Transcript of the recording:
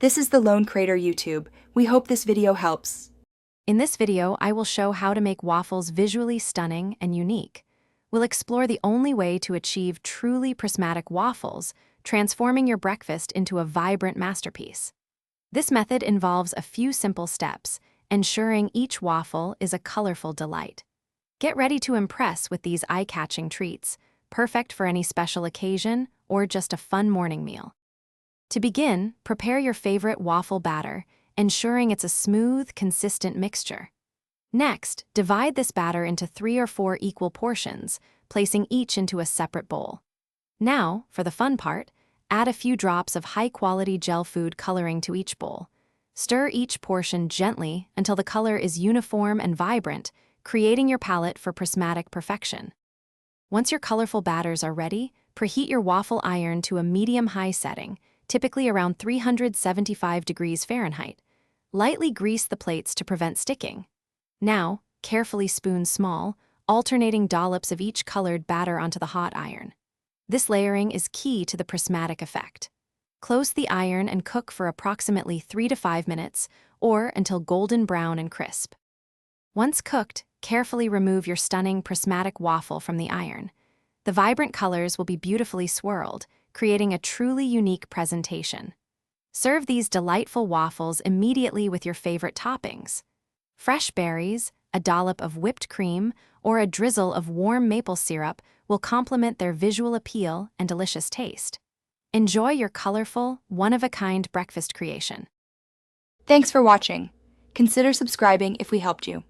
This is the Lone Crater YouTube. We hope this video helps. In this video, I will show how to make waffles visually stunning and unique. We'll explore the only way to achieve truly prismatic waffles, transforming your breakfast into a vibrant masterpiece. This method involves a few simple steps, ensuring each waffle is a colorful delight. Get ready to impress with these eye-catching treats, perfect for any special occasion or just a fun morning meal. To begin, prepare your favorite waffle batter, ensuring it's a smooth, consistent mixture. Next, divide this batter into 3 or 4 equal portions, placing each into a separate bowl. Now, for the fun part, add a few drops of high-quality gel food coloring to each bowl. Stir each portion gently until the color is uniform and vibrant, creating your palette for prismatic perfection. Once your colorful batters are ready, preheat your waffle iron to a medium-high setting, typically around 375 degrees Fahrenheit. Lightly grease the plates to prevent sticking. Now, carefully spoon small, alternating dollops of each colored batter onto the hot iron. This layering is key to the prismatic effect. Close the iron and cook for approximately 3 to 5 minutes, or until golden brown and crisp. Once cooked, carefully remove your stunning prismatic waffle from the iron. The vibrant colors will be beautifully swirled, creating a truly unique presentation. Serve these delightful waffles immediately with your favorite toppings. Fresh berries, a dollop of whipped cream, or a drizzle of warm maple syrup will complement their visual appeal and delicious taste. Enjoy your colorful, one-of-a-kind breakfast creation. Thanks for watching. Consider subscribing if we helped you.